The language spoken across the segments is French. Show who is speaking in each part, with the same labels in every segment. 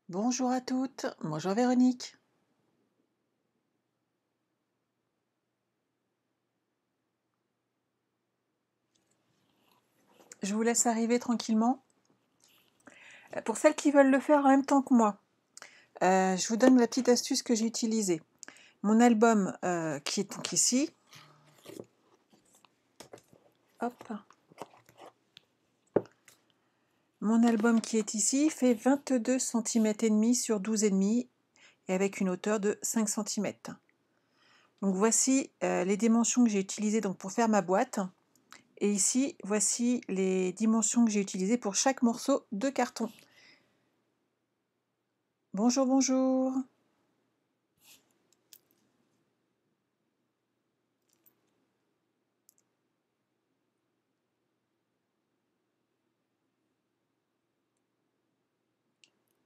Speaker 1: Bonjour à toutes, bonjour Véronique. Je vous laisse arriver tranquillement. Pour celles qui veulent le faire en même temps que moi, je vous donne la petite astuce que j'ai utilisée. Mon album qui est donc ici, hop. Mon album qui est ici fait 22 cm et demi sur 12,5 et avec une hauteur de 5 cm. Donc voici les dimensions que j'ai utilisées donc pour faire ma boîte. Et ici, voici les dimensions que j'ai utilisées pour chaque morceau de carton. Bonjour, bonjour.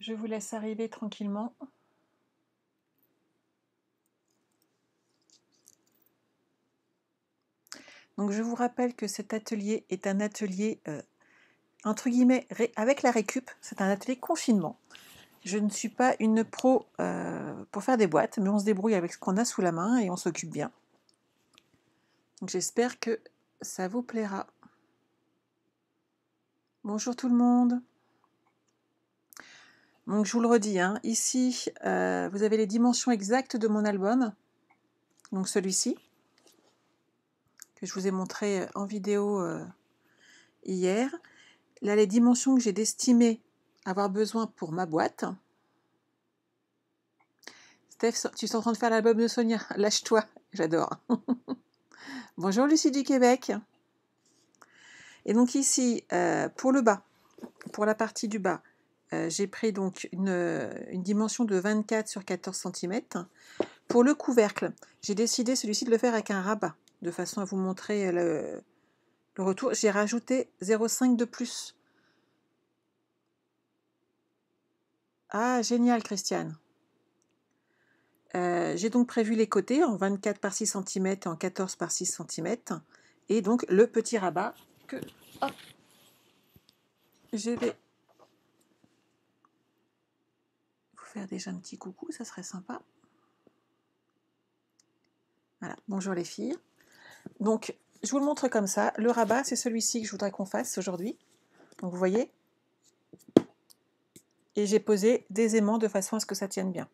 Speaker 1: Je vous laisse arriver tranquillement. Donc je vous rappelle que cet atelier est un atelier entre guillemets avec la récup, c'est un atelier confinement. Je ne suis pas une pro pour faire des boîtes, mais on se débrouille avec ce qu'on a sous la main et on s'occupe bien. Donc j'espère que ça vous plaira. Bonjour tout le monde. Donc je vous le redis, hein, ici vous avez les dimensions exactes de mon album, donc celui-ci, que je vous ai montré en vidéo hier. Là, les dimensions que j'ai estimées avoir besoin pour ma boîte. Steph, tu es en train de faire l'album de Sonia, lâche-toi, j'adore. Bonjour Lucie du Québec. Et donc ici, pour le bas, pour la partie du bas, j'ai pris donc une dimension de 24 sur 14 cm. Pour le couvercle, j'ai décidé celui-ci de le faire avec un rabat, de façon à vous montrer le retour. J'ai rajouté 0,5 de plus. Ah, génial Christiane. J'ai donc prévu les côtés en 24 par 6 cm et en 14 par 6 cm. Et donc le petit rabat que hop, je vais vous faire déjà un petit coucou, ça serait sympa. Voilà, bonjour les filles. Donc je vous le montre comme ça. Le rabat, c'est celui-ci que je voudrais qu'on fasse aujourd'hui. Donc vous voyez. Et j'ai posé des aimants de façon à ce que ça tienne bien.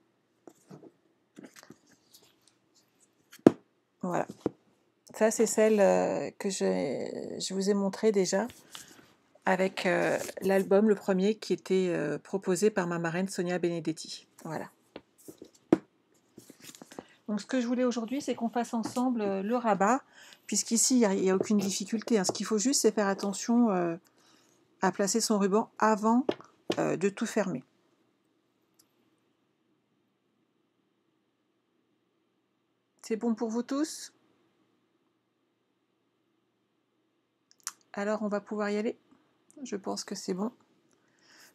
Speaker 1: Voilà. Ça, c'est celle que je vous ai montré déjà avec l'album, le premier, qui était proposé par ma marraine Sonia Benedetti. Voilà. Donc ce que je voulais aujourd'hui, c'est qu'on fasse ensemble le rabat, puisqu'ici, il n'y a aucune difficulté. Hein. Ce qu'il faut juste, c'est faire attention à placer son ruban avant de tout fermer. C'est bon pour vous tous? Alors, on va pouvoir y aller. Je pense que c'est bon.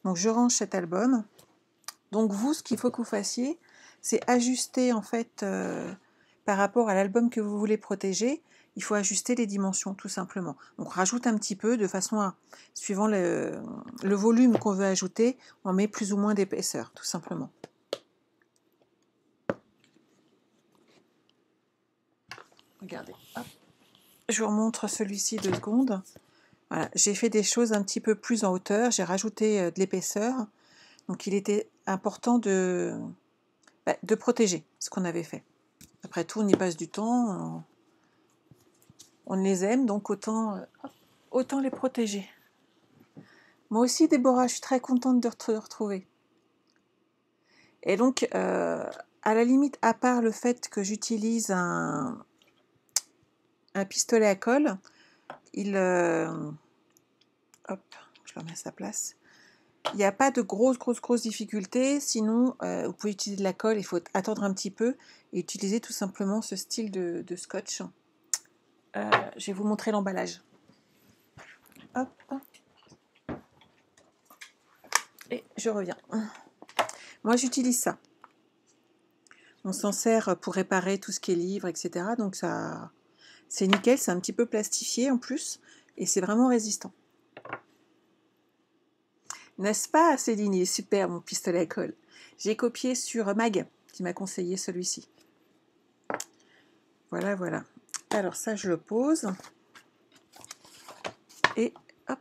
Speaker 1: Donc, je range cet album. Donc, vous, ce qu'il faut que vous fassiez, c'est ajuster, en fait, par rapport à l'album que vous voulez protéger, il faut ajuster les dimensions, tout simplement. Donc, rajoute un petit peu, de façon à, suivant le volume qu'on veut ajouter, on met plus ou moins d'épaisseur, tout simplement. Regardez, hop. Je vous remontre celui-ci 2 secondes. Voilà, j'ai fait des choses un petit peu plus en hauteur, j'ai rajouté de l'épaisseur. Donc, il était important de protéger ce qu'on avait fait. Après tout, on y passe du temps, on les aime, donc autant les protéger. Moi aussi, Déborah, je suis très contente de te retrouver. Et donc, à la limite, à part le fait que j'utilise un pistolet à colle, hop, je le remets à sa place. Il n'y a pas de grosses difficultés, sinon vous pouvez utiliser de la colle, il faut attendre un petit peu et utiliser tout simplement ce style de scotch. Je vais vous montrer l'emballage. Hop. Et je reviens. Moi, j'utilise ça. On s'en sert pour réparer tout ce qui est livres, etc. Donc ça, c'est nickel, c'est un petit peu plastifié en plus, et c'est vraiment résistant. N'est-ce pas, Céline? Il est super, mon pistolet à colle. J'ai copié sur Mag, qui m'a conseillé celui-ci. Voilà, voilà. Alors ça, je le pose. Et hop,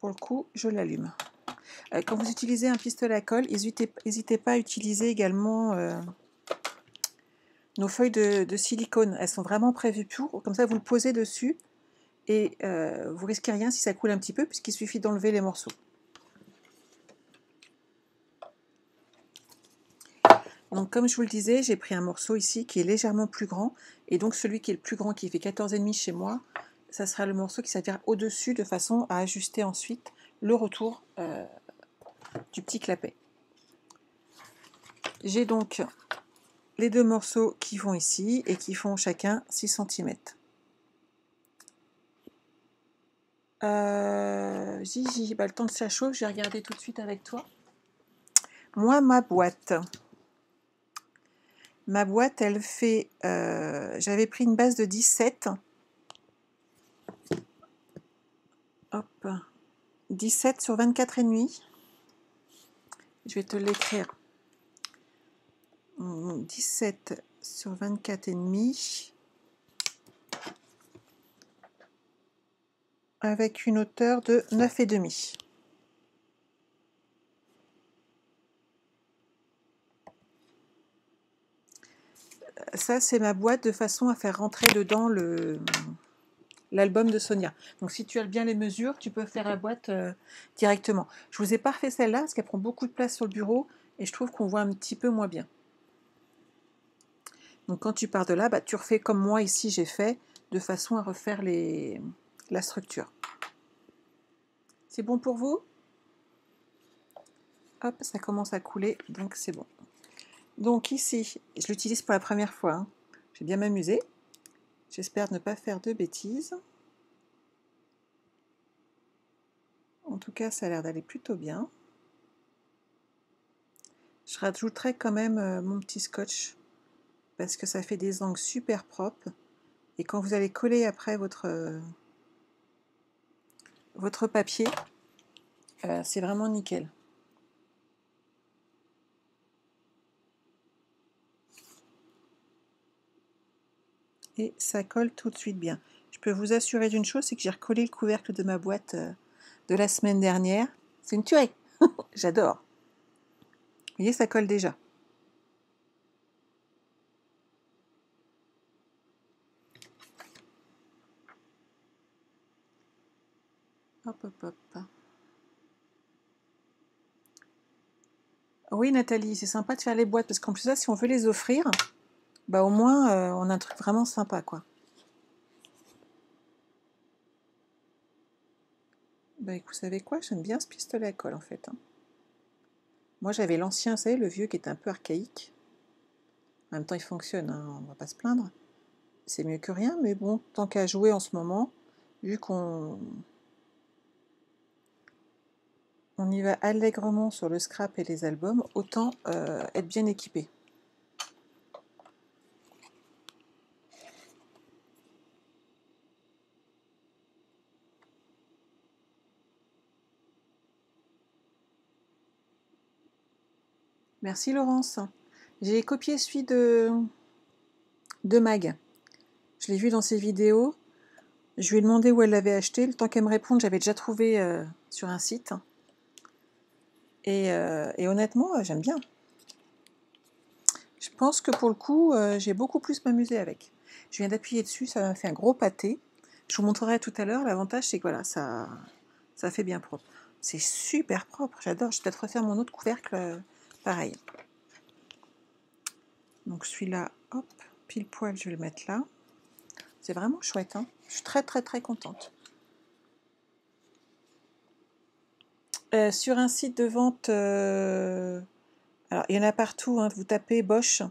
Speaker 1: pour le coup, je l'allume. Quand vous utilisez un pistolet à colle, n'hésitez pas à utiliser également nos feuilles de silicone. Elles sont vraiment prévues pour. Comme ça, vous le posez dessus et vous risquez rien si ça coule un petit peu, puisqu'il suffit d'enlever les morceaux. Donc comme je vous le disais, j'ai pris un morceau ici qui est légèrement plus grand, et donc celui qui est le plus grand, qui fait 14,5 chez moi, ça sera le morceau qui servira au-dessus de façon à ajuster ensuite le retour du petit clapet. J'ai donc les deux morceaux qui vont ici et qui font chacun 6 cm. Gigi, le temps que ça chauffe, j'ai regardé tout de suite avec toi. Moi, ma boîte, elle fait... j'avais pris une base de 17. Hop, 17 sur 24,5. Je vais te l'écrire. 17 sur 24,5. Avec une hauteur de 9,5. Ça, c'est ma boîte de façon à faire rentrer dedans l'album de Sonia. Donc si tu as bien les mesures, tu peux faire la boîte directement. Je vous ai pas refait celle-là parce qu'elle prend beaucoup de place sur le bureau et je trouve qu'on voit un petit peu moins bien. Donc quand tu pars de là, tu refais comme moi ici j'ai fait, de façon à refaire la structure. C'est bon pour vous? Hop, ça commence à couler, donc c'est bon. Donc ici, je l'utilise pour la première fois. Hein. Je vais bien m'amuser. J'espère ne pas faire de bêtises. En tout cas, ça a l'air d'aller plutôt bien. Je rajouterai quand même mon petit scotch parce que ça fait des angles super propres. Et quand vous allez coller après votre papier, c'est vraiment nickel. Et ça colle tout de suite bien. Je peux vous assurer d'une chose, c'est que j'ai recollé le couvercle de ma boîte de la semaine dernière. C'est une tuerie. J'adore. Vous voyez, ça colle déjà. Hop, hop, hop. Oui, Nathalie, c'est sympa de faire les boîtes, parce qu'en plus, ça, si on veut les offrir, au moins, on a un truc vraiment sympa, quoi. Écoute, vous savez quoi? J'aime bien ce pistolet à colle, en fait. Hein. Moi, j'avais l'ancien, vous savez, le vieux qui est un peu archaïque. En même temps, il fonctionne, hein, on va pas se plaindre. C'est mieux que rien, mais bon, tant qu'à jouer en ce moment, vu qu'on y va allègrement sur le scrap et les albums, autant être bien équipé. Merci Laurence. J'ai copié celui de Mag. Je l'ai vu dans ses vidéos. Je lui ai demandé où elle l'avait acheté. Le temps qu'elle me réponde, j'avais déjà trouvé sur un site. Et honnêtement, j'aime bien. Je pense que pour le coup, j'ai beaucoup plus m'amusé avec. Je viens d'appuyer dessus, ça m'a fait un gros pâté. Je vous montrerai tout à l'heure. L'avantage, c'est que voilà, ça fait bien propre. C'est super propre, j'adore. Je vais peut-être refaire mon autre couvercle pareil. Donc celui-là, hop, pile poil, je vais le mettre là. C'est vraiment chouette, hein. Je suis très très très contente. Sur un site de vente, alors il y en a partout, hein, vous tapez Bosch.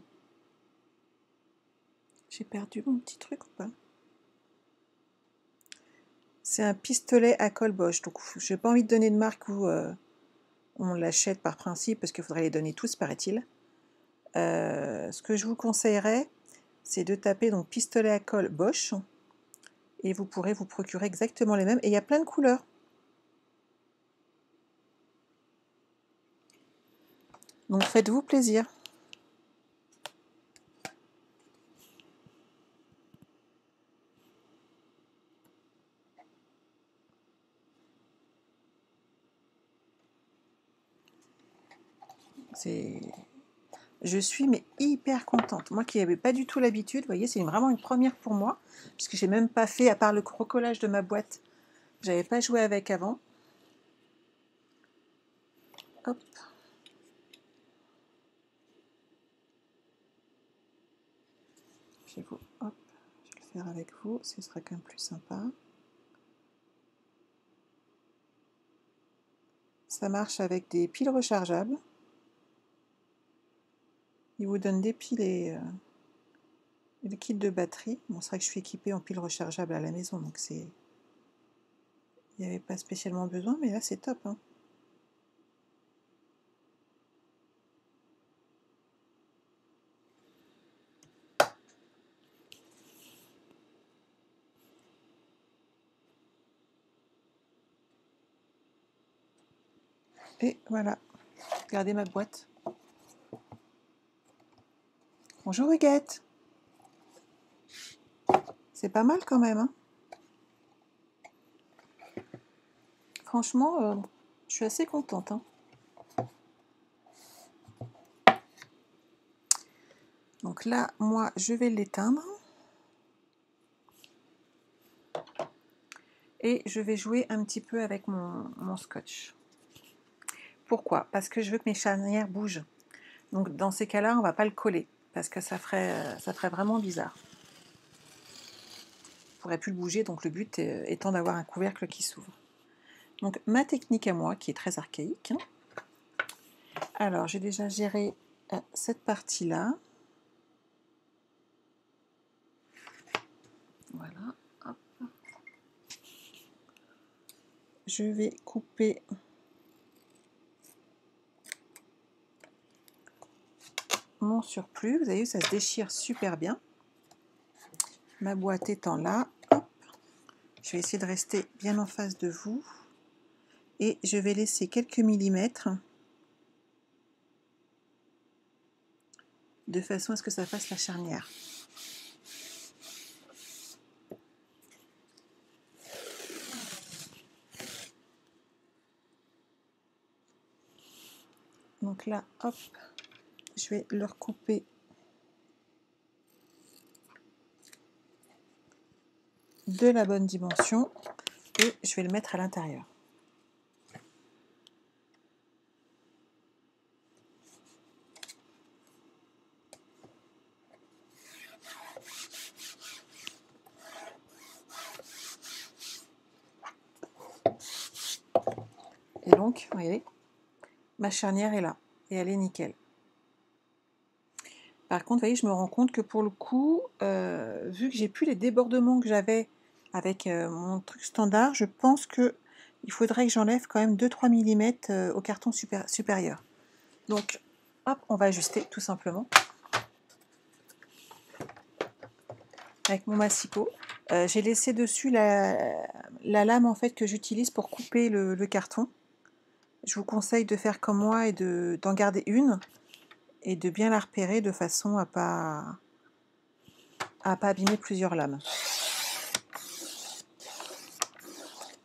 Speaker 1: J'ai perdu mon petit truc ou pas? C'est un pistolet à colle Bosch, donc j'ai pas envie de donner de marque où on l'achète par principe, parce qu'il faudrait les donner tous, paraît-il. Ce que je vous conseillerais, c'est de taper donc pistolet à colle Bosch, et vous pourrez vous procurer exactement les mêmes, et il y a plein de couleurs. Donc faites-vous plaisir. Je suis mais hyper contente. Moi qui n'avais pas du tout l'habitude, vous voyez, c'est vraiment une première pour moi, puisque j'ai même pas fait, à part le recollage de ma boîte, j'avais pas joué avec avant. Hop. Je vais le faire avec vous, ce sera quand même plus sympa. Ça marche avec des piles rechargeables. Il vous donne des piles et le kit de batterie. Bon, c'est vrai que je suis équipée en piles rechargeables à la maison, donc il n'y avait pas spécialement besoin, mais là c'est top, hein. Et voilà, regardez ma boîte. Bonjour Huguette. C'est pas mal quand même, hein. Franchement, je suis assez contente, hein. Donc là, moi, je vais l'éteindre. Et je vais jouer un petit peu avec mon scotch. Pourquoi? Parce que je veux que mes charnières bougent. Donc dans ces cas-là, on ne va pas le coller, parce que ça ferait vraiment bizarre. On ne pourrait plus le bouger, donc le but étant d'avoir un couvercle qui s'ouvre. Donc ma technique à moi, qui est très archaïque. Alors j'ai déjà géré cette partie-là. Voilà. Hop. Je vais couper mon surplus. Vous avez vu, ça se déchire super bien. Ma boîte étant là, hop, je vais essayer de rester bien en face de vous. Et je vais laisser quelques millimètres de façon à ce que ça fasse la charnière. Donc là, hop, je vais le recouper de la bonne dimension et je vais le mettre à l'intérieur. Et donc, vous voyez, ma charnière est là et elle est nickel. Par contre, vous voyez, je me rends compte que pour le coup, vu que j'ai plus les débordements que j'avais avec mon truc standard, je pense que il faudrait que j'enlève quand même 2-3 mm au carton supérieur. Donc, hop, on va ajuster tout simplement avec mon massicot. J'ai laissé dessus la lame en fait que j'utilise pour couper le carton. Je vous conseille de faire comme moi et d'en garder une et de bien la repérer de façon à pas abîmer plusieurs lames.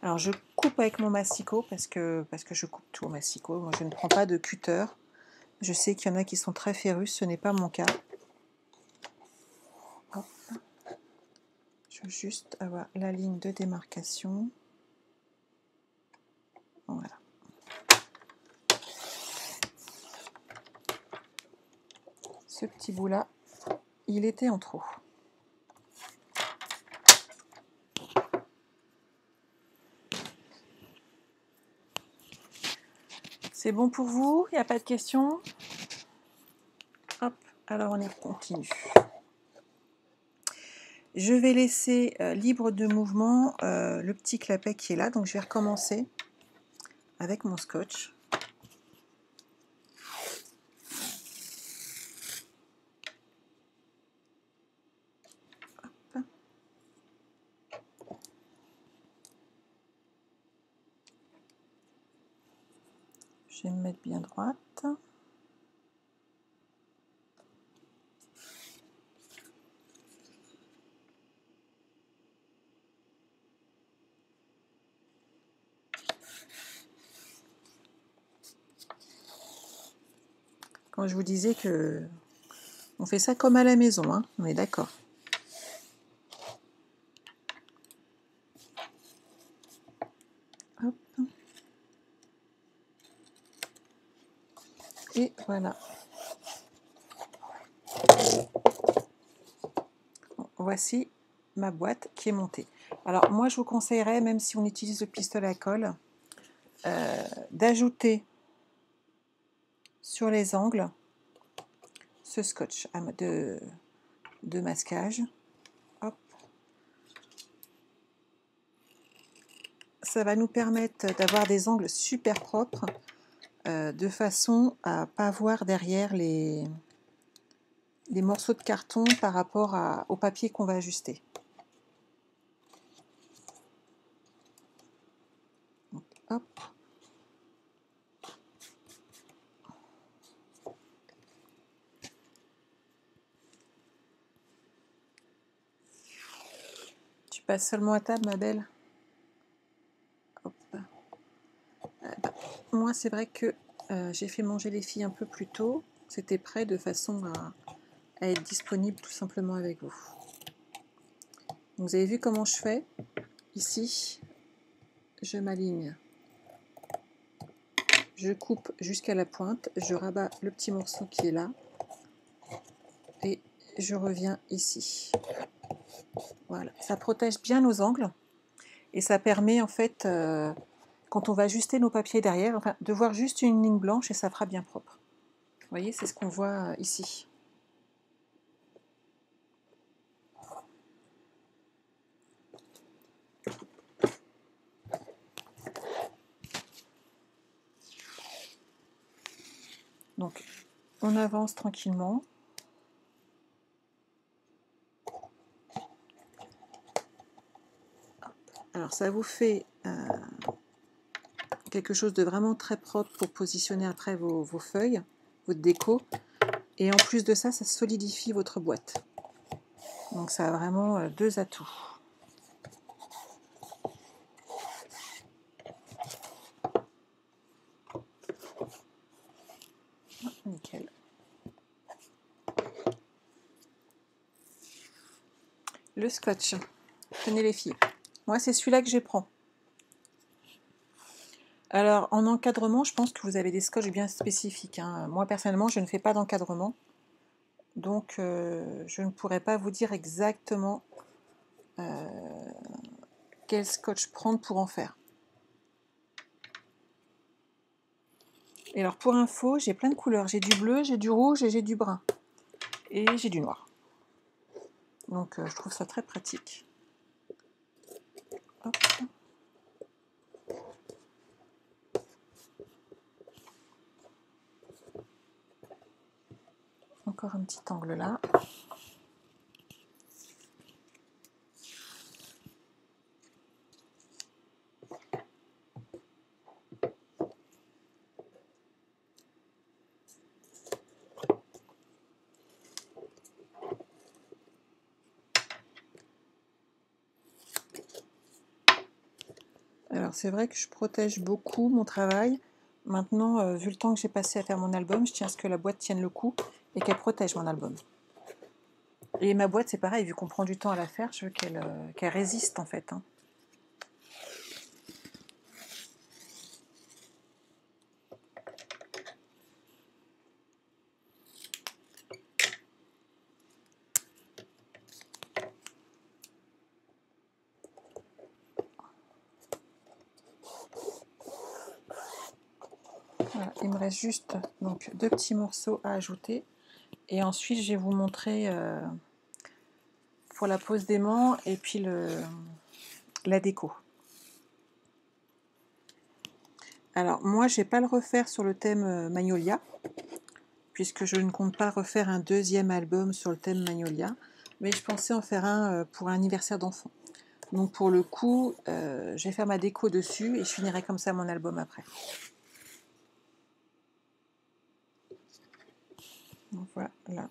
Speaker 1: Alors je coupe avec mon massicot parce que je coupe tout au massicot. Moi je ne prends pas de cutter. Je sais qu'il y en a qui sont très férus, ce n'est pas mon cas. Hop. Je veux juste avoir la ligne de démarcation. Voilà. Ce petit bout là, il était en trop. C'est bon pour vous? Il n'y a pas de questions? Hop, alors on y continue. Je vais laisser libre de mouvement le petit clapet qui est là, donc je vais recommencer avec mon scotch. Hop. Je vais me mettre bien droite. Quand je vous disais que on fait ça comme à la maison, hein, on est d'accord. Hop. Et voilà. Bon, voici ma boîte qui est montée. Alors moi je vous conseillerais, même si on utilise le pistolet à colle, d'ajouter sur les angles ce scotch de masquage. Hop. Ça va nous permettre d'avoir des angles super propres, de façon à ne pas voir derrière les morceaux de carton par rapport au papier qu'on va ajuster. Donc, hop. Tu passes seulement à table, ma belle. Hop. Moi, c'est vrai que j'ai fait manger les filles un peu plus tôt. C'était prêt de façon à être disponible tout simplement avec vous. Donc, vous avez vu comment je fais. Ici, je m'aligne. Je coupe jusqu'à la pointe. Je rabats le petit morceau qui est là. Et je reviens ici. Voilà. Ça protège bien nos angles. Et ça permet en fait, quand on va ajuster nos papiers derrière, enfin, de voir juste une ligne blanche et ça fera bien propre. Vous voyez, c'est ce qu'on voit ici. Donc, on avance tranquillement. Alors, ça vous fait quelque chose de vraiment très propre pour positionner après vos feuilles, votre déco. Et en plus de ça, ça solidifie votre boîte. Donc, ça a vraiment deux atouts. Nickel. Le scotch. Tenez les filles. Moi, c'est celui-là que je prends. Alors, en encadrement, je pense que vous avez des scotch bien spécifiques, hein. Moi, personnellement, je ne fais pas d'encadrement. Donc, je ne pourrais pas vous dire exactement quel scotch prendre pour en faire. Et alors, pour info, j'ai plein de couleurs. J'ai du bleu, j'ai du rouge et j'ai du brun. Et j'ai du noir. Donc, je trouve ça très pratique. Hop. Encore un petit angle là. Alors, c'est vrai que je protège beaucoup mon travail. Maintenant, vu le temps que j'ai passé à faire mon album, je tiens à ce que la boîte tienne le coup et qu'elle protège mon album. Et ma boîte, c'est pareil, vu qu'on prend du temps à la faire, je veux qu'elle résiste en fait, hein. Voilà, il me reste juste donc deux petits morceaux à ajouter. Et ensuite, je vais vous montrer pour la pose d'aimant et puis la déco. Alors, moi, je ne vais pas le refaire sur le thème Magnolia, puisque je ne compte pas refaire un deuxième album sur le thème Magnolia, mais je pensais en faire un pour un anniversaire d'enfant. Donc, pour le coup, je vais faire ma déco dessus et je finirai comme ça mon album après. Donc, voilà, là.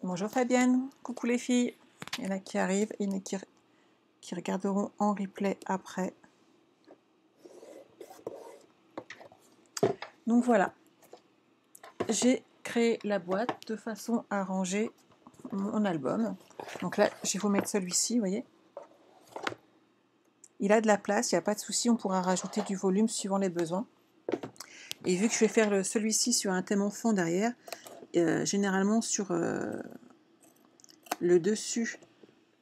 Speaker 1: Bonjour Fabienne, coucou les filles. Il y en a qui arrivent, il y en a qui regarderont en replay après. Donc voilà, j'ai créé la boîte de façon à ranger mon album. Donc là, je vais vous mettre celui-ci, vous voyez. Il a de la place, il n'y a pas de souci, on pourra rajouter du volume suivant les besoins. Et vu que je vais faire celui-ci sur un thème enfant derrière, généralement sur le dessus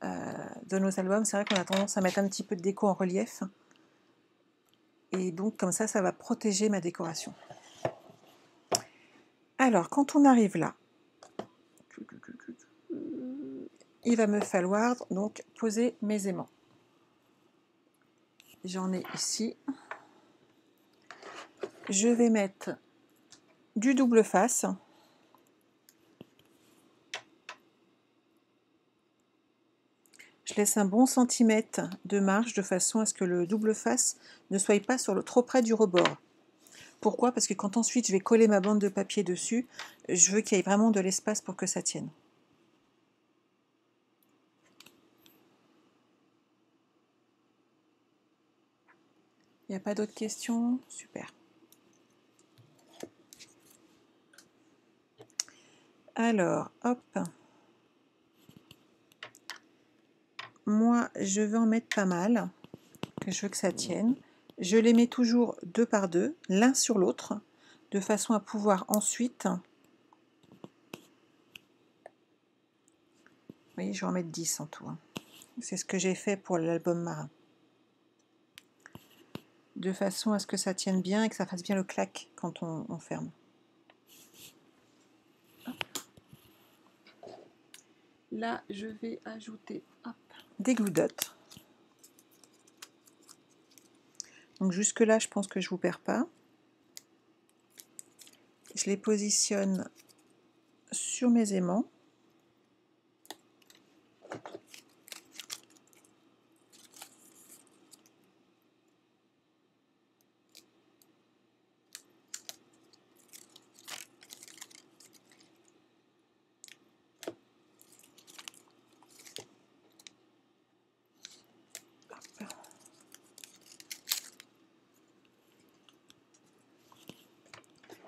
Speaker 1: de nos albums, c'est vrai qu'on a tendance à mettre un petit peu de déco en relief. Et donc comme ça va protéger ma décoration. Alors, quand on arrive là, il va me falloir donc poser mes aimants. J'en ai ici. Je vais mettre du double face. Je laisse un bon centimètre de marge de façon à ce que le double face ne soit pas trop près du rebord. Pourquoi? Parce que quand ensuite je vais coller ma bande de papier dessus, je veux qu'il y ait vraiment de l'espace pour que ça tienne. Il n'y a pas d'autres questions? Super. Alors, hop. Moi, je veux en mettre pas mal, que je veux que ça tienne. Je les mets toujours 2 par 2, l'un sur l'autre, de façon à pouvoir ensuite... Vous voyez, je vais en mettre 10 en tout. C'est ce que j'ai fait pour l'album marin. De façon à ce que ça tienne bien et que ça fasse bien le clac quand on ferme. Là, je vais ajouter des glue dots. Donc jusque là, je pense que je ne vous perds pas. Je les positionne sur mes aimants.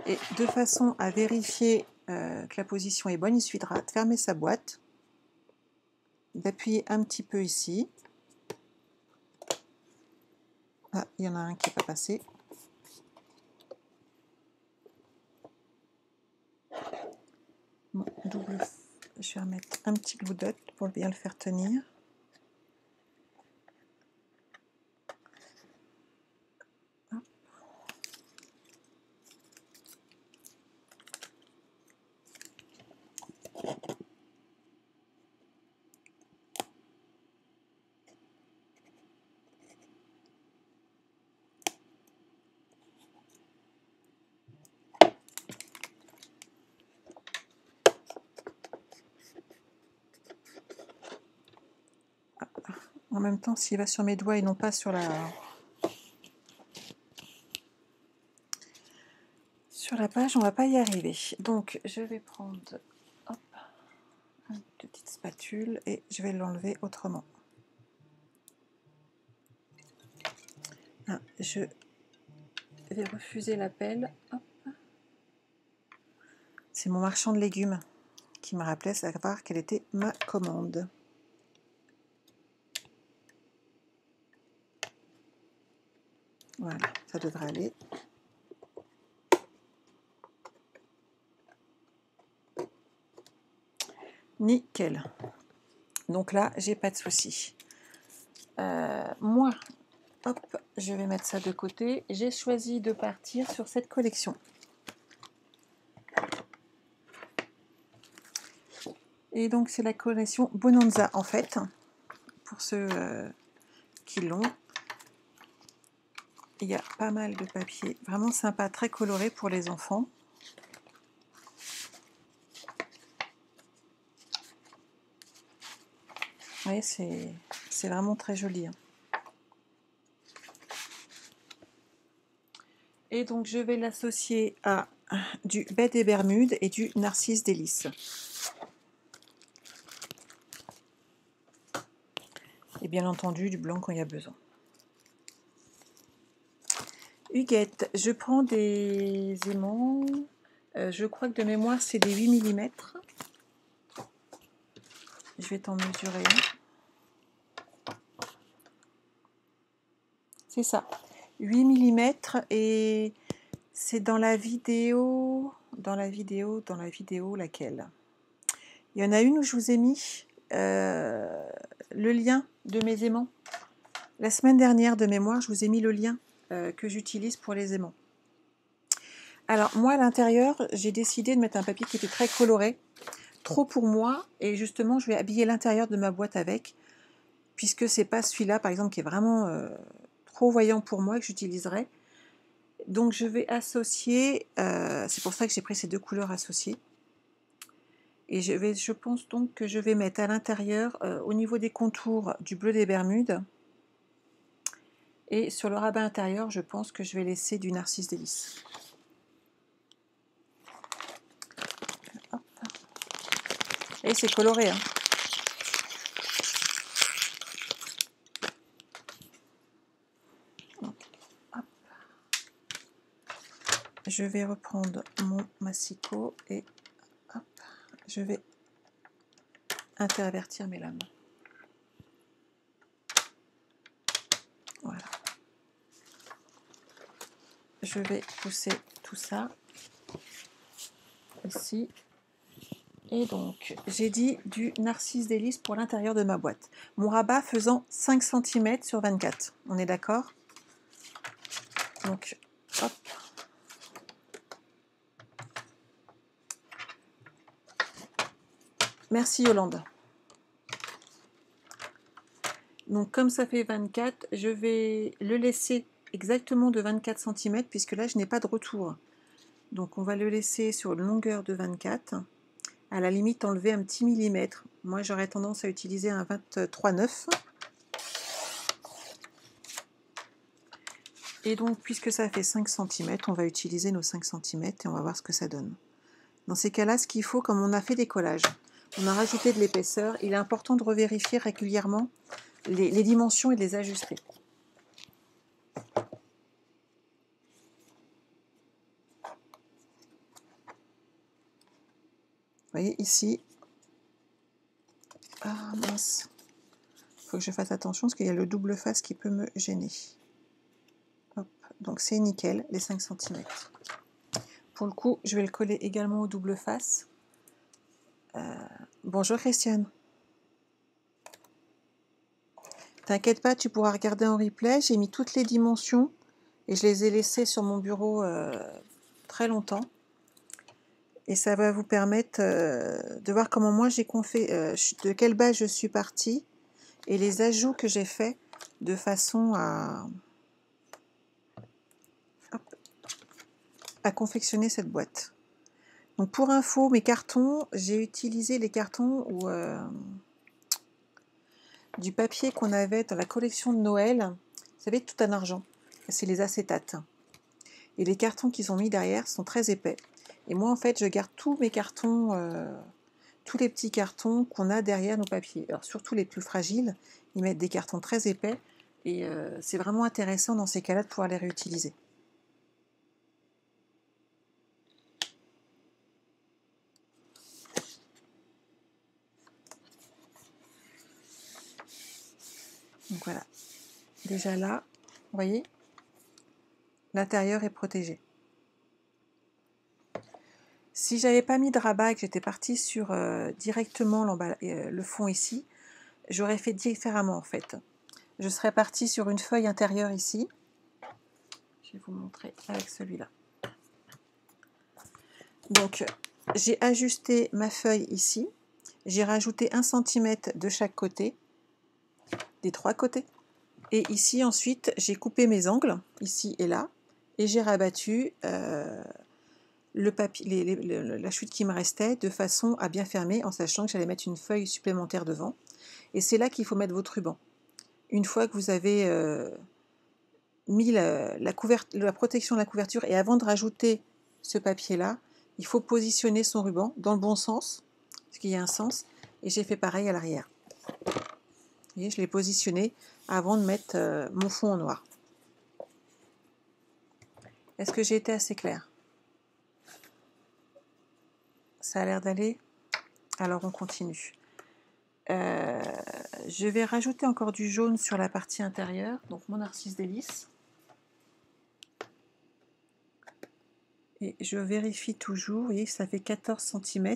Speaker 1: Et de façon à vérifier que la position est bonne, il suffira de fermer sa boîte, d'appuyer un petit peu ici. Ah, il y en a un qui n'est pas passé. Bon, je vais remettre un petit glue dot pour bien le faire tenir. Hop. En même temps, s'il va sur mes doigts et non pas sur la page, on ne va pas y arriver. Donc, je vais prendre une petite spatule et je vais l'enlever autrement. Ah, je vais refuser l'appel. C'est mon marchand de légumes qui me rappelait savoir quelle était ma commande. Voilà, ça devrait aller. Nickel. Donc là, j'ai pas de souci. Moi, hop, je vais mettre ça de côté. J'ai choisi de partir sur cette collection. Et donc, c'est la collection Bonanza, en fait, pour ceux qui l'ont. Il y a pas mal de papier, vraiment sympa, très coloré pour les enfants. Vous voyez, c'est vraiment très joli. Hein. Et donc, je vais l'associer à du Baie des Bermudes et du Narcisse Délice. Et bien entendu, du blanc quand il y a besoin. Huguette, je prends des aimants. Je crois que de mémoire, c'est des 8 mm. Je vais t'en mesurer un. C'est ça. 8 mm et c'est dans la vidéo. Dans la vidéo, laquelle? Il y en a une où je vous ai mis le lien de mes aimants. La semaine dernière, de mémoire, je vous ai mis le lien que j'utilise pour les aimants. Alors, moi, à l'intérieur, j'ai décidé de mettre un papier qui était très coloré, trop pour moi, et justement, je vais habiller l'intérieur de ma boîte avec, puisque c'est pas celui-là, par exemple, qui est vraiment trop voyant pour moi, que j'utiliserai. Donc, je vais associer, c'est pour ça que j'ai pris ces deux couleurs associées. Et je pense donc que je vais mettre à l'intérieur, au niveau des contours, du bleu des Bermudes. Et sur le rabat intérieur, je pense que je vais laisser du Narcisse Délice. Hop. Et c'est coloré, hein. Donc, hop. Je vais reprendre mon massicot et hop, je vais intervertir mes lames. Voilà. Je vais pousser tout ça ici. Et donc, j'ai dit du Narcisse Délice pour l'intérieur de ma boîte. Mon rabat faisant 5 cm sur 24. On est d'accord? Donc, hop. Merci Yolande. Donc, comme ça fait 24, je vais le laisser exactement de 24 cm, puisque là, je n'ai pas de retour. Donc, on va le laisser sur une longueur de 24. À la limite, enlever un petit millimètre. Moi, j'aurais tendance à utiliser un 23,9. Et donc, puisque ça fait 5 cm, on va utiliser nos 5 cm et on va voir ce que ça donne. Dans ces cas-là, ce qu'il faut, comme on a fait des collages, on a rajouté de l'épaisseur, il est important de revérifier régulièrement les dimensions et de les ajuster. Vous voyez ici, ah mince, il faut que je fasse attention parce qu'il y a le double face qui peut me gêner. Hop. Donc c'est nickel, les 5 cm. Pour le coup, je vais le coller également au double face. Bonjour Christiane. T'inquiète pas, tu pourras regarder en replay. J'ai mis toutes les dimensions et je les ai laissées sur mon bureau très longtemps. Et ça va vous permettre de voir comment moi j'ai de quelle base je suis partie et les ajouts que j'ai faits de façon à confectionner cette boîte. Donc pour info, mes cartons, j'ai utilisé les cartons du papier qu'on avait dans la collection de Noël. Vous savez, tout en argent. C'est les acétates. Et les cartons qu'ils ont mis derrière sont très épais. Et moi, en fait, je garde tous mes cartons, tous les petits cartons qu'on a derrière nos papiers. Alors, surtout les plus fragiles, ils mettent des cartons très épais. Et c'est vraiment intéressant dans ces cas-là de pouvoir les réutiliser. Donc voilà. Déjà là, vous voyez, l'intérieur est protégé. Si j'avais pas mis de rabat et que j'étais partie sur directement le fond ici, j'aurais fait différemment en fait. Je serais partie sur une feuille intérieure ici. Je vais vous montrer avec celui-là. Donc, j'ai ajusté ma feuille ici. J'ai rajouté 1 cm de chaque côté, des 3 côtés. Et ici, ensuite, j'ai coupé mes angles, ici et là. Et j'ai rabattu le papier, la chute qui me restait de façon à bien fermer, en sachant que j'allais mettre une feuille supplémentaire devant. Et c'est là qu'il faut mettre votre ruban. Une fois que vous avez mis la protection de la couverture et avant de rajouter ce papier-là, il faut positionner son ruban dans le bon sens, parce qu'il y a un sens, et j'ai fait pareil à l'arrière. Vous voyez, je l'ai positionné avant de mettre mon fond en noir. Est-ce que j'ai été assez claire? Ça a l'air d'aller? Alors on continue. Je vais rajouter encore du jaune sur la partie intérieure, donc mon narcisse délice. Et je vérifie toujours, vous voyez que ça fait 14 cm,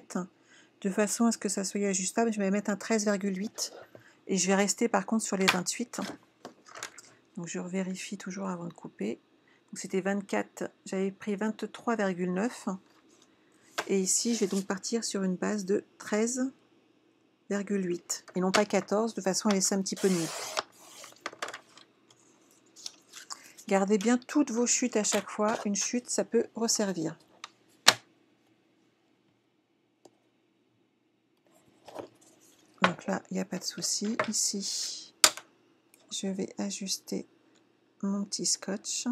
Speaker 1: de façon à ce que ça soit ajustable. Je vais mettre un 13,8 et je vais rester par contre sur les 28. Donc je vérifie toujours avant de couper. Donc c'était 24, j'avais pris 23,9 et ici je vais donc partir sur une base de 13,8 et non pas 14, de façon à laisser un petit peu de nu. Gardez bien toutes vos chutes à chaque fois. Une chute, ça peut resservir. Donc là, il n'y a pas de souci. Ici, je vais ajuster mon petit scotch.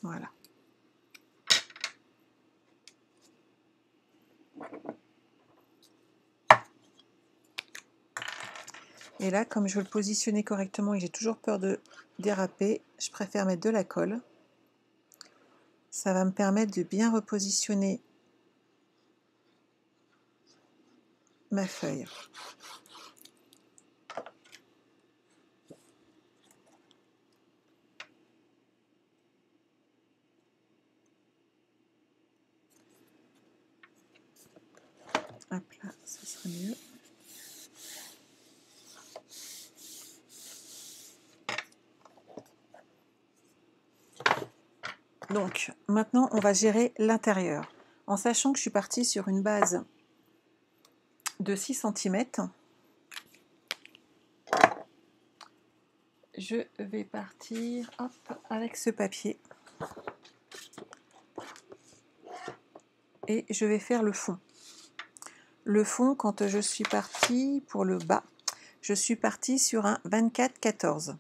Speaker 1: Voilà. Et là, comme je veux le positionner correctement et j'ai toujours peur de déraper, je préfère mettre de la colle. Ça va me permettre de bien repositionner ma feuille. Hop là, ça sera mieux. Donc, maintenant, on va gérer l'intérieur. En sachant que je suis partie sur une base de 6 cm, je vais partir hop, avec ce papier. Et je vais faire le fond. Le fond, quand je suis partie pour le bas, je suis partie sur un 24-14.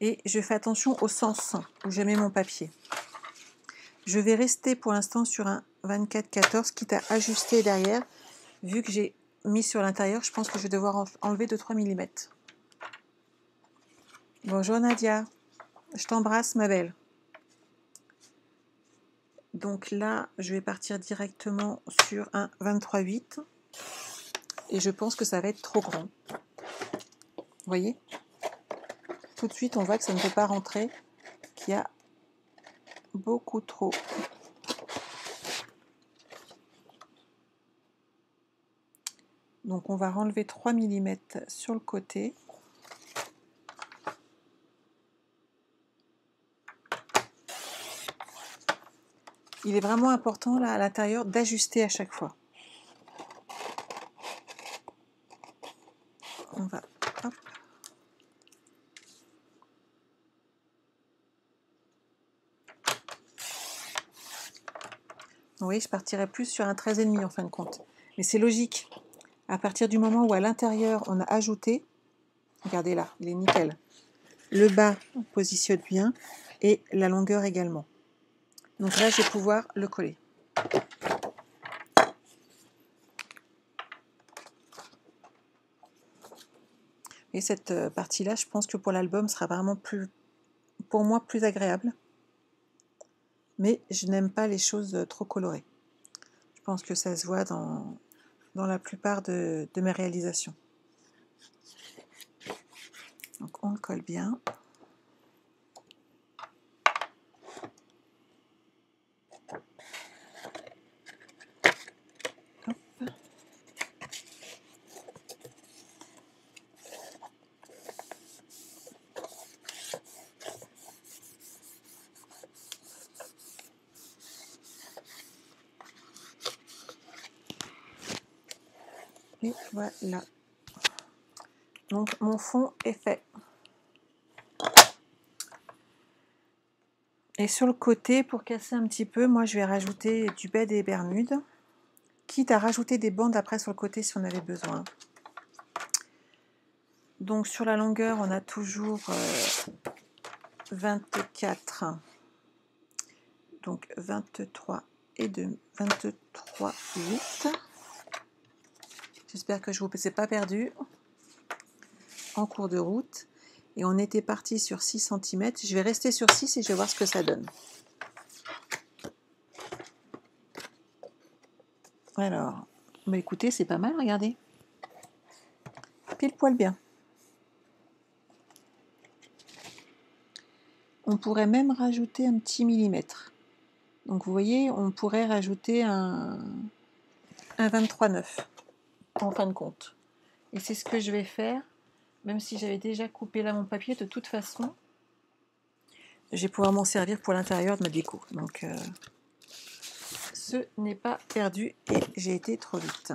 Speaker 1: Et je fais attention au sens où je mets mon papier. Je vais rester pour l'instant sur un 24-14, quitte à ajuster derrière. Vu que j'ai mis sur l'intérieur, je pense que je vais devoir enlever 2-3 mm. Bonjour Nadia, je t'embrasse ma belle. Donc là, je vais partir directement sur un 23-8. Et je pense que ça va être trop grand. Vous voyez? Tout de suite, on voit que ça ne peut pas rentrer, qu'il y a beaucoup trop. Donc on va renlever 3 mm sur le côté. Il est vraiment important là à l'intérieur d'ajuster à chaque fois. On va hop. Oui, je partirai plus sur un 13,5 en fin de compte. Mais c'est logique. À partir du moment où à l'intérieur on a ajouté, regardez là, il est nickel. Le bas on positionne bien et la longueur également. Donc là, je vais pouvoir le coller. Et cette partie-là, je pense que pour l'album, sera vraiment plus, pour moi, plus agréable. Mais je n'aime pas les choses trop colorées. Je pense que ça se voit dans la plupart de mes réalisations. Donc on le colle bien. Hop. Et voilà. Donc mon fond est fait. Et sur le côté, pour casser un petit peu, moi je vais rajouter du bas des Bermudes, quitte à rajouter des bandes après sur le côté si on avait besoin. Donc sur la longueur, on a toujours 24, donc 23 et 2, 23,8. J'espère que je ne vous ai pas perdu en cours de route. et on était parti sur 6 cm. Je vais rester sur 6 et je vais voir ce que ça donne. Alors, bah écoutez, c'est pas mal, regardez. Pile poil bien. On pourrait même rajouter un petit millimètre. Donc vous voyez, on pourrait rajouter un 23,9 en fin de compte. Et c'est ce que je vais faire, même si j'avais déjà coupé là mon papier, de toute façon, je vais pouvoir m'en servir pour l'intérieur de ma déco. Donc ce n'est pas perdu et j'ai été trop vite.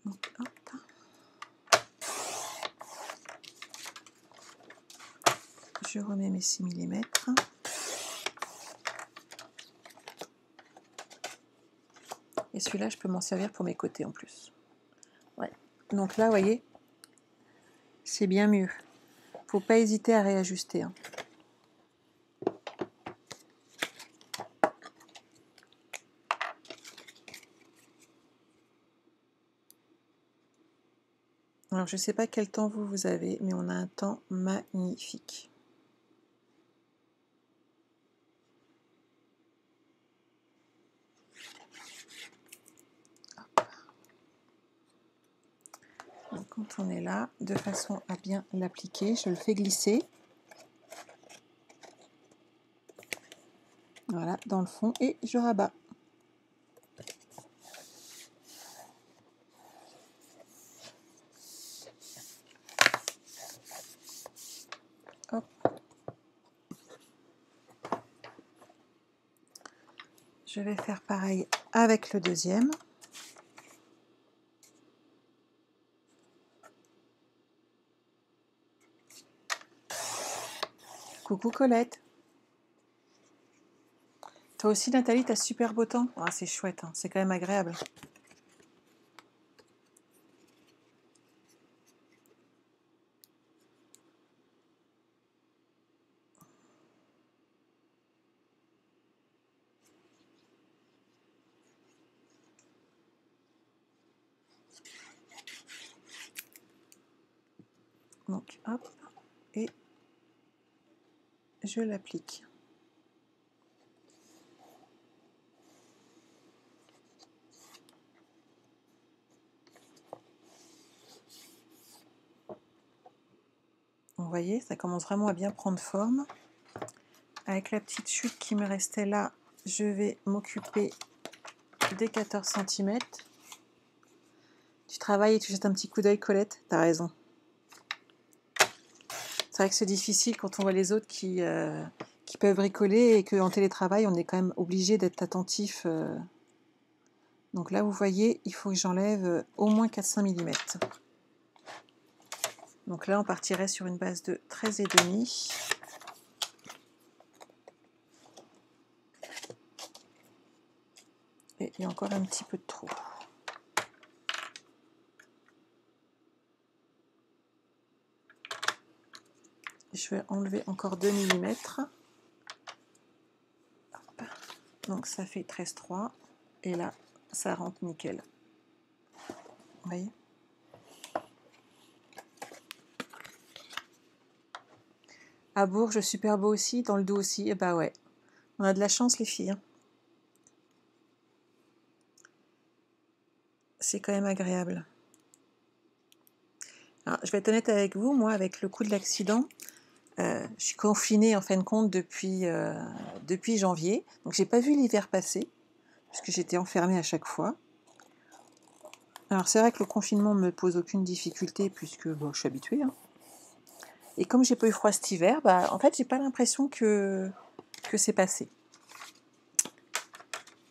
Speaker 1: Donc, hop. Je remets mes 6 mm. Et celui-là, je peux m'en servir pour mes côtés en plus. Ouais. Donc là, vous voyez, c'est bien mieux. Faut pas hésiter à réajuster. Hein. Alors, je ne sais pas quel temps vous avez, mais on a un temps magnifique. Donc, quand on est là, de façon à bien l'appliquer, je le fais glisser. Voilà, dans le fond, et je rabats. Hop. Je vais faire pareil avec le deuxième. Coucou Colette. Toi aussi Nathalie, t'as super beau temps. Ah, c'est chouette, hein. C'est quand même agréable. Donc hop, et je l'applique. Vous voyez, ça commence vraiment à bien prendre forme. Avec la petite chute qui me restait là, je vais m'occuper des 14 cm. Tu travailles et tu jettes un petit coup d'œil, Colette, t'as raison. C'est vrai que c'est difficile quand on voit les autres qui peuvent bricoler et qu'en télétravail, on est quand même obligé d'être attentif. Donc là, vous voyez, il faut que j'enlève au moins 4-5 mm. Donc là, on partirait sur une base de 13,5. Et il y a encore un petit peu de trou. Je vais enlever encore 2 mm. Donc ça fait 13,3. Et là, ça rentre nickel. Vous voyez ? À Bourges, super beau aussi, dans le dos aussi. Et bah ouais, on a de la chance les filles. Hein. C'est quand même agréable. Alors, je vais être honnête avec vous, moi, avec le coup de l'accident, je suis confinée en fin de compte depuis janvier. Donc j'ai pas vu l'hiver passer, puisque j'étais enfermée à chaque fois. Alors c'est vrai que le confinement ne me pose aucune difficulté, puisque bon, je suis habituée. Hein. Et comme j'ai pas eu froid cet hiver, bah, en fait j'ai pas l'impression que c'est passé.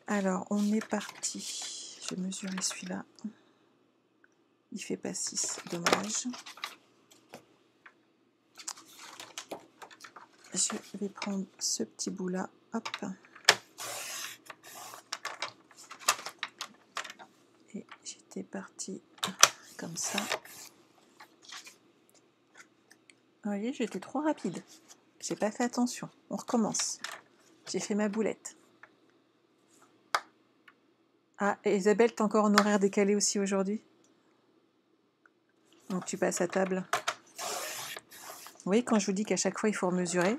Speaker 1: Alors on est parti. Je vais mesurer celui-là. Il fait pas 6, dommage. Je vais prendre ce petit bout là, hop. Et j'étais partie comme ça. Vous voyez, j'étais trop rapide. J'ai pas fait attention. On recommence. J'ai fait ma boulette. Ah, et Isabelle, t'es encore en horaire décalé aussi aujourd'hui? Donc tu passes à table. Vous voyez quand je vous dis qu'à chaque fois il faut mesurer.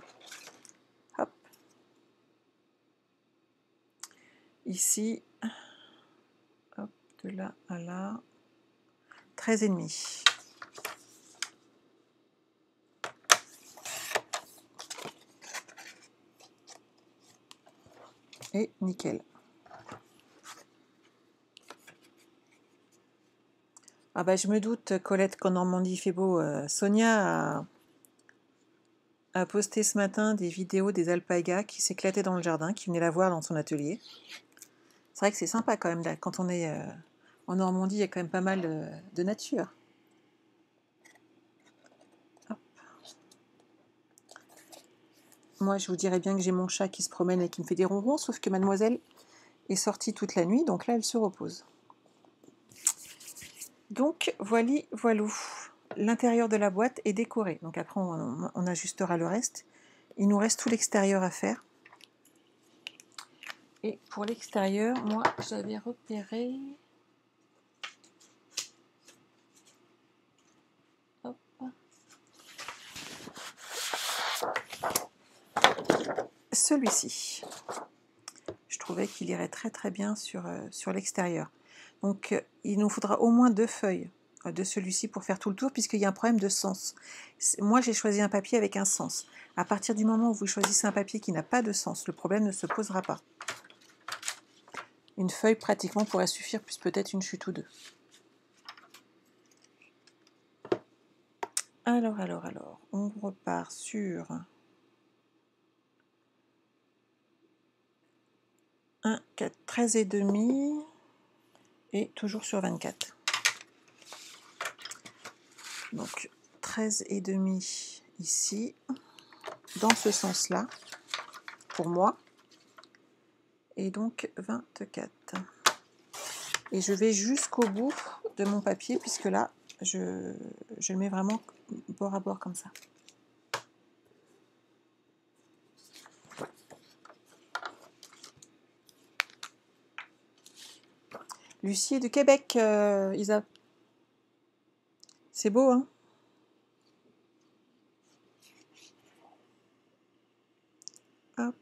Speaker 1: Hop. Ici, hop, de là à là, 13,5. Et nickel. Ah bah je me doute, Colette, qu'en Normandie il fait beau. Sonia a posté ce matin des vidéos des alpagas qui s'éclataient dans le jardin, qui venaient la voir dans son atelier. C'est vrai que c'est sympa quand même, là, quand on est en Normandie, il y a quand même pas mal de nature. Hop. Moi, je vous dirais bien que j'ai mon chat qui se promène et qui me fait des ronrons, sauf que mademoiselle est sortie toute la nuit, donc là, elle se repose. Donc, voilou. L'intérieur de la boîte est décoré. Donc après, on ajustera le reste. Il nous reste tout l'extérieur à faire. Et pour l'extérieur, moi, j'avais repéré... Hop. Celui-ci. Je trouvais qu'il irait très très bien sur l'extérieur. Donc, il nous faudra au moins 2 feuilles de celui-ci pour faire tout le tour, puisqu'il y a un problème de sens. Moi, j'ai choisi un papier avec un sens. À partir du moment où vous choisissez un papier qui n'a pas de sens, le problème ne se posera pas. Une feuille pratiquement pourrait suffire, plus peut-être une chute ou deux. Alors, on repart sur 1, 4, 13,5 et toujours sur 24. Donc 13,5 ici, dans ce sens-là, pour moi, et donc 24. Et je vais jusqu'au bout de mon papier, puisque là, je le mets vraiment bord à bord comme ça. Lucie est du Québec, Isa. C'est beau, hein? Hop.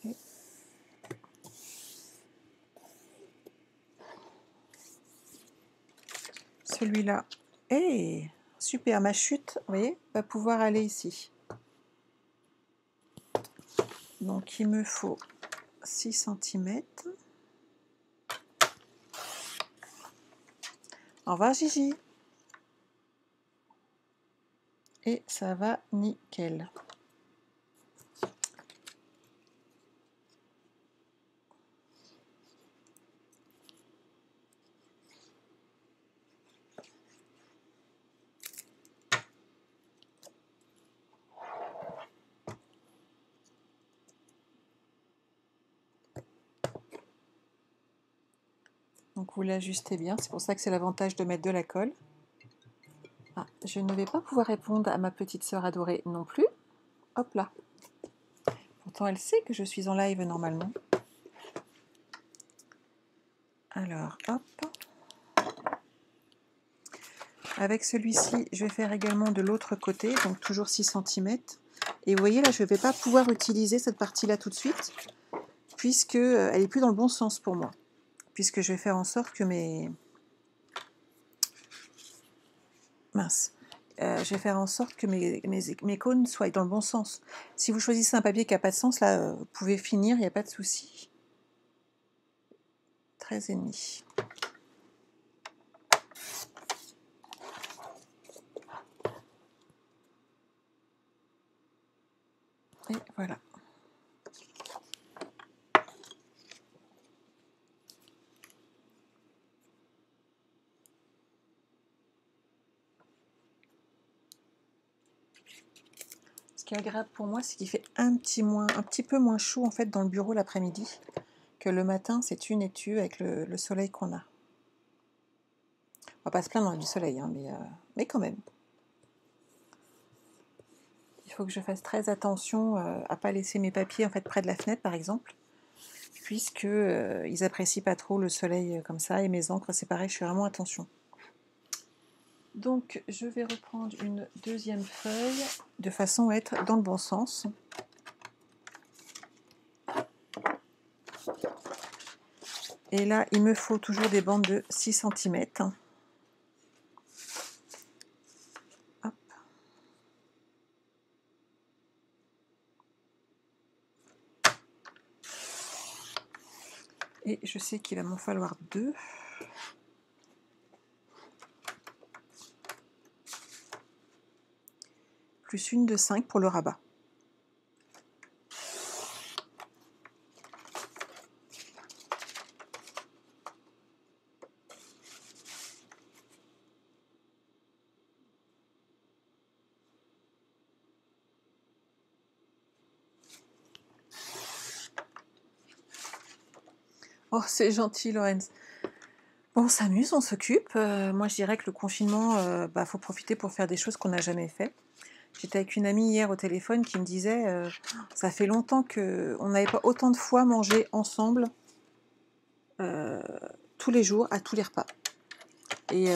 Speaker 1: Okay. Celui-là, hey, super, ma chute, vous voyez, va pouvoir aller ici. Donc il me faut 6 cm. Au revoir Gigi. Et ça va nickel. Donc vous l'ajustez bien, c'est pour ça que c'est l'avantage de mettre de la colle. Ah, je ne vais pas pouvoir répondre à ma petite sœur adorée non plus. Hop là. Pourtant elle sait que je suis en live normalement. Alors hop. Avec celui-ci, je vais faire également de l'autre côté, donc toujours 6 cm. Et vous voyez là, je ne vais pas pouvoir utiliser cette partie-là tout de suite, puisque elle n'est plus dans le bon sens pour moi. Puisque je vais faire en sorte que mes... Mince. Je vais faire en sorte que mes cônes soient dans le bon sens. Si vous choisissez un papier qui n'a pas de sens, là, vous pouvez finir, il n'y a pas de souci. 13,5. Et voilà. Ce qui est agréable pour moi, c'est qu'il fait un petit peu moins chaud en fait dans le bureau l'après-midi. que le matin, c'est tu et tu avec le soleil qu'on a. On va pas se plaindre du soleil, hein, mais quand même. Il faut que je fasse très attention à pas laisser mes papiers en fait près de la fenêtre, par exemple, puisque ils apprécient pas trop le soleil comme ça, et mes encres, c'est pareil, je fais vraiment attention. Donc, je vais reprendre une deuxième feuille de façon à être dans le bon sens. Et là, il me faut toujours des bandes de 6 cm. Hop. Et je sais qu'il va m'en falloir 2. Plus une de 5 pour le rabat. Oh, c'est gentil, Lorenz. Bon, on s'amuse, on s'occupe. Moi, je dirais que le confinement, faut profiter pour faire des choses qu'on n'a jamais fait. J'étais avec une amie hier au téléphone qui me disait ça fait longtemps qu'on n'avait pas autant de fois mangé ensemble tous les jours, à tous les repas. Et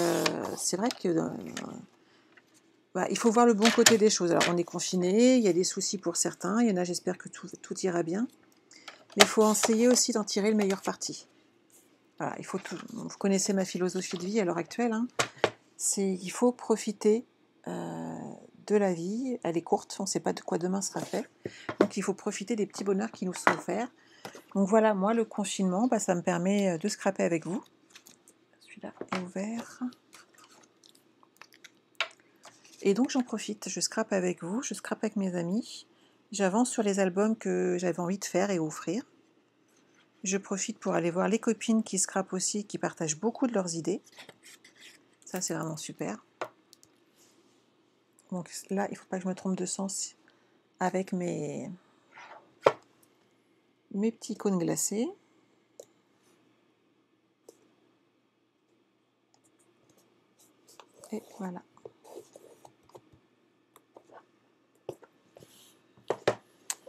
Speaker 1: c'est vrai que il faut voir le bon côté des choses. Alors, on est confiné, il y a des soucis pour certains, il y en a, j'espère que tout ira bien. Mais il faut essayer aussi d'en tirer le meilleur parti. Voilà, vous connaissez ma philosophie de vie à l'heure actuelle. Hein. Il faut profiter de la vie. Elle est courte, on ne sait pas de quoi demain sera fait. Donc il faut profiter des petits bonheurs qui nous sont offerts. Donc voilà, moi le confinement, ça me permet de scraper avec vous. Celui-là est ouvert. Et donc j'en profite, je scrape avec vous, je scrape avec mes amis. J'avance sur les albums que j'avais envie de faire et offrir. Je profite pour aller voir les copines qui scrapent aussi, qui partagent beaucoup de leurs idées. Ça, c'est vraiment super. Donc là, il ne faut pas que je me trompe de sens avec mes petits cônes glacés. Et voilà.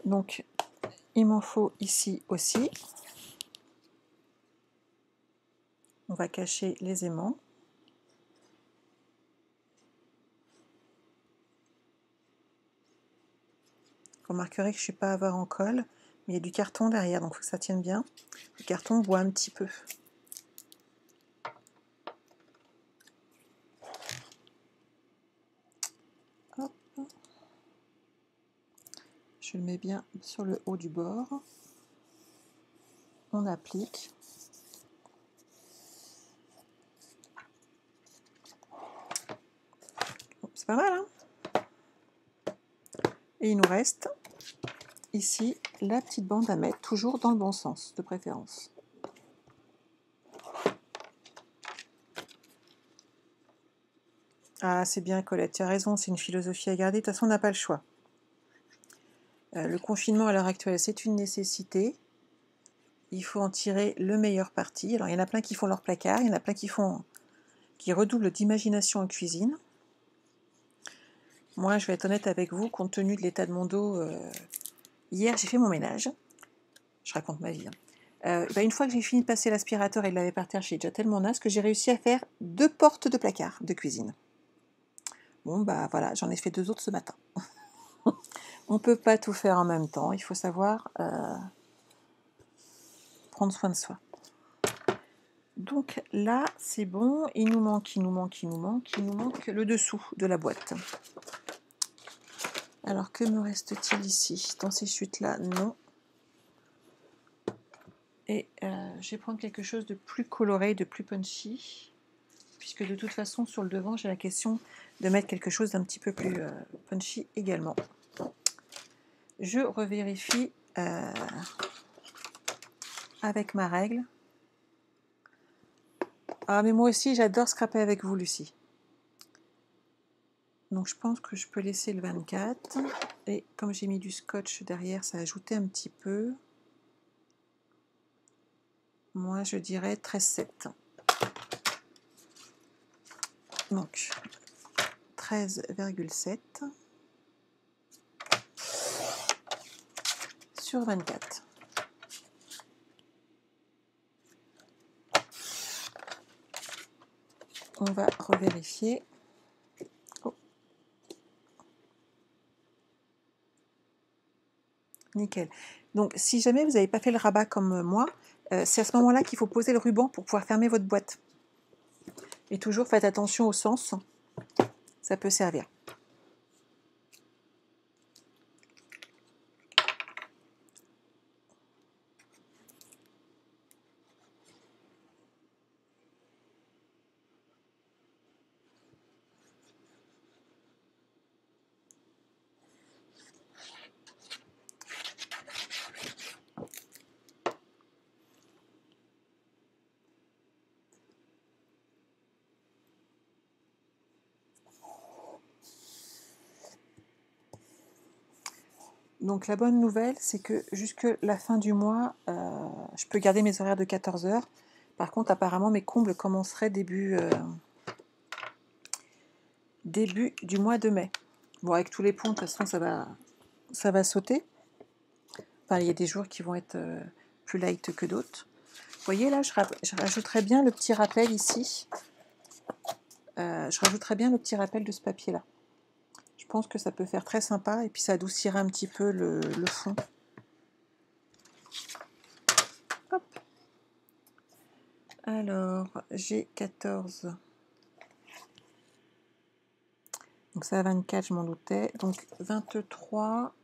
Speaker 1: Donc, il m'en faut ici aussi. On va cacher les aimants. Vous remarquerez que je ne suis pas avare en colle, mais il y a du carton derrière, donc il faut que ça tienne bien. Le carton boit un petit peu. Hop. Je le mets bien sur le haut du bord. On applique. C'est pas mal, hein? Et il nous reste ici la petite bande à mettre, toujours dans le bon sens, de préférence. Ah, c'est bien, Colette, tu as raison, c'est une philosophie à garder. De toute façon, on n'a pas le choix. Le confinement à l'heure actuelle, c'est une nécessité. Il faut en tirer le meilleur parti. Alors, il y en a plein qui font leur placard, il y en a plein qui redoublent d'imagination en cuisine. Moi, je vais être honnête avec vous, compte tenu de l'état de mon dos, hier, j'ai fait mon ménage. Je raconte ma vie. Hein. Une fois que j'ai fini de passer l'aspirateur et de laver par terre, j'ai déjà tellement naze que j'ai réussi à faire 2 portes de placard de cuisine. Bon, voilà, j'en ai fait 2 autres ce matin. On ne peut pas tout faire en même temps, il faut savoir prendre soin de soi. Donc là, c'est bon, il nous manque le dessous de la boîte. Alors, que me reste-t-il ici? Dans ces chutes-là, non. Et je vais prendre quelque chose de plus coloré, de plus punchy, puisque de toute façon, sur le devant, j'ai la question de mettre quelque chose d'un petit peu plus punchy également. Je revérifie avec ma règle. Ah, mais moi aussi, j'adore scraper avec vous, Lucie. Donc, je pense que je peux laisser le 24. Et comme j'ai mis du scotch derrière, ça a ajouté un petit peu. Moi, je dirais 13,7. Donc, 13,7 sur 24. On va revérifier. Oh. Nickel. Donc, si jamais vous n'avez pas fait le rabat comme moi, c'est à ce moment-là qu'il faut poser le ruban pour pouvoir fermer votre boîte. Et toujours faites attention au sens, ça peut servir. Donc la bonne nouvelle, c'est que jusque la fin du mois, je peux garder mes horaires de 14 heures. Par contre, apparemment, mes combles commenceraient début du mois de mai. Bon, avec tous les ponts, de toute façon, ça va sauter. Enfin, il y a des jours qui vont être plus light que d'autres. Vous voyez, là, je rajouterais bien le petit rappel ici. Je rajouterais bien le petit rappel de ce papier-là. Je pense que ça peut faire très sympa et puis ça adoucira un petit peu le fond. Hop. Alors, j'ai 14. Donc ça, 24, je m'en doutais. Donc 23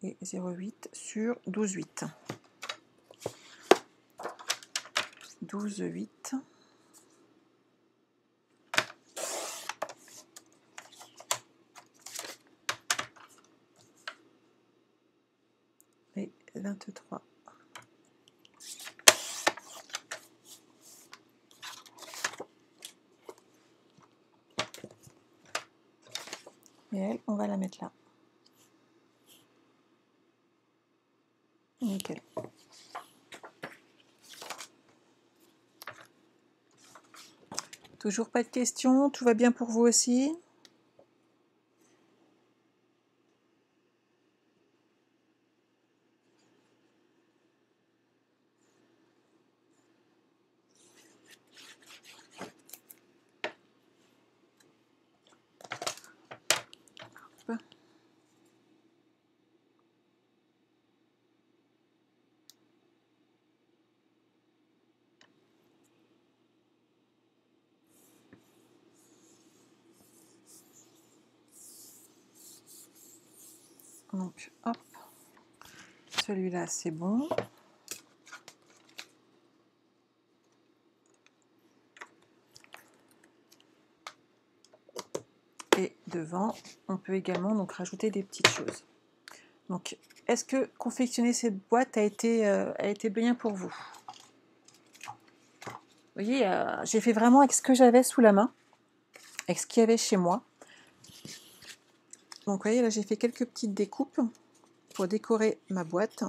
Speaker 1: et 0,8 sur 12,8. 12,8. Et 23. Et elle, on va la mettre là. Nickel. Toujours pas de questions? Tout va bien pour vous aussi? Donc, hop. Celui-là, c'est bon. Et devant, on peut également donc rajouter des petites choses. Donc, est-ce que confectionner cette boîte a été bien pour vous? Vous voyez, j'ai fait vraiment avec ce que j'avais sous la main, avec ce qu'il y avait chez moi. Donc, vous voyez, là, j'ai fait quelques petites découpes pour décorer ma boîte.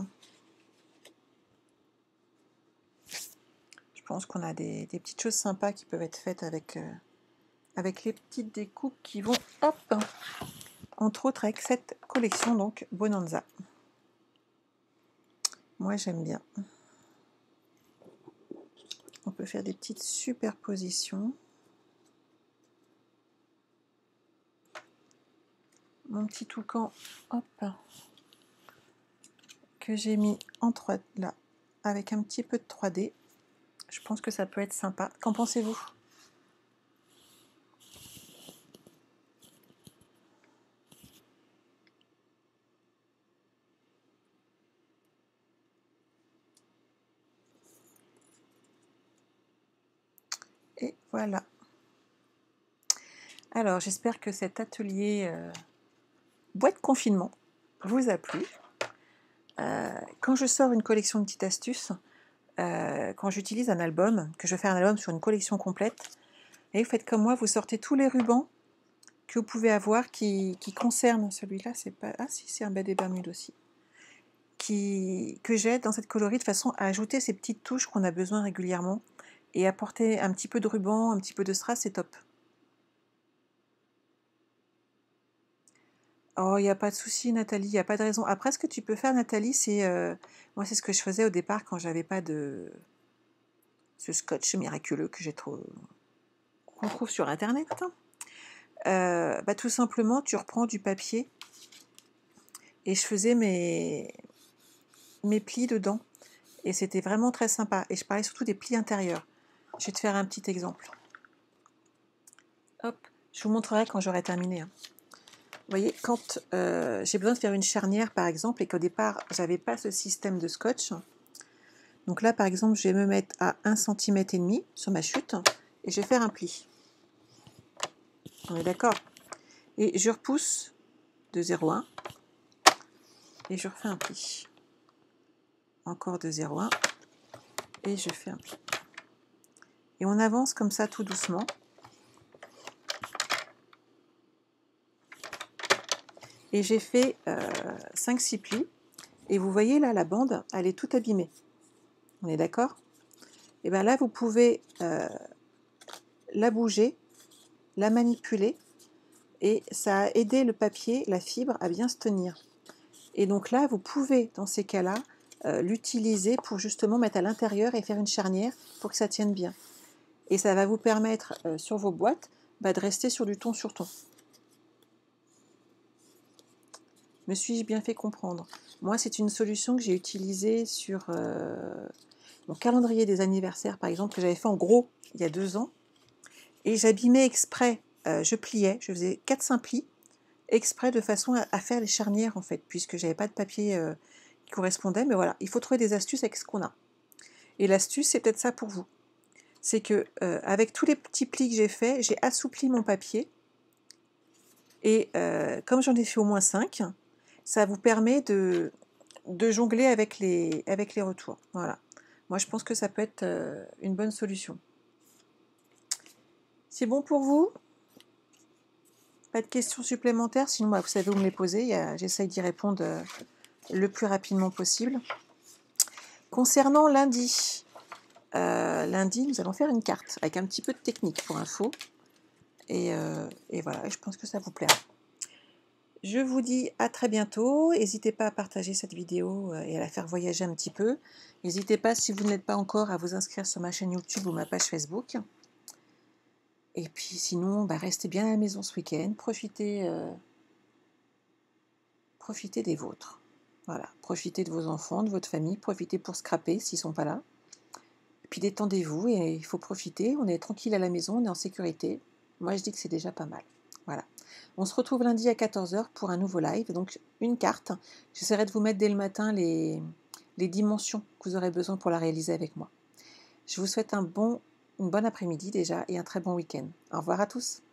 Speaker 1: Je pense qu'on a des petites choses sympas qui peuvent être faites avec les petites découpes qui vont, hop, entre autres avec cette collection, donc Bonanza. Moi, j'aime bien. On peut faire des petites superpositions. Mon petit toucan, hop, que j'ai mis en 3 là, avec un petit peu de 3D. Je pense que ça peut être sympa. Qu'en pensez-vous? Et voilà. Alors, j'espère que cet atelier boîte confinement vous a plu. Quand je sors une collection de petites astuces, quand j'utilise un album, que je fais un album sur une collection complète, et vous faites comme moi, vous sortez tous les rubans que vous pouvez avoir qui concernent celui-là. C'est pas... Ah si, c'est un baie des Bermudes aussi. que j'aide dans cette coloris de façon à ajouter ces petites touches qu'on a besoin régulièrement et apporter un petit peu de ruban, un petit peu de strass, c'est top. Oh, il n'y a pas de souci, Nathalie, il n'y a pas de raison. Après, ce que tu peux faire, Nathalie, c'est... moi, c'est ce que je faisais au départ quand j'avais pas de... ce scotch miraculeux que j'ai trop... qu'on trouve sur Internet. Bah, tout simplement, tu reprends du papier et je faisais mes plis dedans. Et c'était vraiment très sympa. Et je parlais surtout des plis intérieurs. Je vais te faire un petit exemple. Hop, je vous montrerai quand j'aurai terminé. Vous voyez, quand j'ai besoin de faire une charnière, par exemple, et qu'au départ, j'avais pas ce système de scotch. Donc là, par exemple, je vais me mettre à 1,5 cm sur ma chute et je vais faire un pli. On est d'accord? Et je repousse de 0,1 et je refais un pli. Encore de 0,1 et je fais un pli. Et on avance comme ça tout doucement. Et j'ai fait 5-6 plis. Et vous voyez là, la bande, elle est toute abîmée. On est d'accord? Et bien là, vous pouvez la bouger, la manipuler. Et ça a aidé le papier, la fibre, à bien se tenir. Et donc là, vous pouvez, dans ces cas-là, l'utiliser pour justement mettre à l'intérieur et faire une charnière pour que ça tienne bien. Et ça va vous permettre, sur vos boîtes, de rester sur du ton sur ton. Me suis-je bien fait comprendre? Moi, c'est une solution que j'ai utilisée sur mon calendrier des anniversaires, par exemple, que j'avais fait en gros il y a 2 ans. Et j'abîmais exprès, je pliais, je faisais 4-5 plis, exprès de façon à faire les charnières, en fait, puisque j'avais pas de papier qui correspondait. Mais voilà, il faut trouver des astuces avec ce qu'on a. Et l'astuce, c'est peut-être ça pour vous. C'est que avec tous les petits plis que j'ai faits, j'ai assoupli mon papier. Et comme j'en ai fait au moins 5, ça vous permet de jongler avec les retours. Voilà. Moi, je pense que ça peut être une bonne solution. C'est bon pour vous? Pas de questions supplémentaires? Sinon, vous savez où me les poser. J'essaye d'y répondre le plus rapidement possible. Concernant lundi, lundi, nous allons faire une carte avec un petit peu de technique pour info. Et voilà, je pense que ça vous plaira. Je vous dis à très bientôt. N'hésitez pas à partager cette vidéo et à la faire voyager un petit peu. N'hésitez pas, si vous ne l'êtes pas encore, à vous inscrire sur ma chaîne YouTube ou ma page Facebook. Et puis sinon, restez bien à la maison ce week-end. Profitez des vôtres. Voilà, profitez de vos enfants, de votre famille. Profitez pour scraper s'ils ne sont pas là. Et puis détendez-vous et il faut profiter. On est tranquille à la maison, on est en sécurité. Moi, je dis que c'est déjà pas mal. Voilà. On se retrouve lundi à 14 h pour un nouveau live. Donc, une carte. J'essaierai de vous mettre dès le matin les dimensions que vous aurez besoin pour la réaliser avec moi. Je vous souhaite une bonne après-midi déjà et un très bon week-end. Au revoir à tous.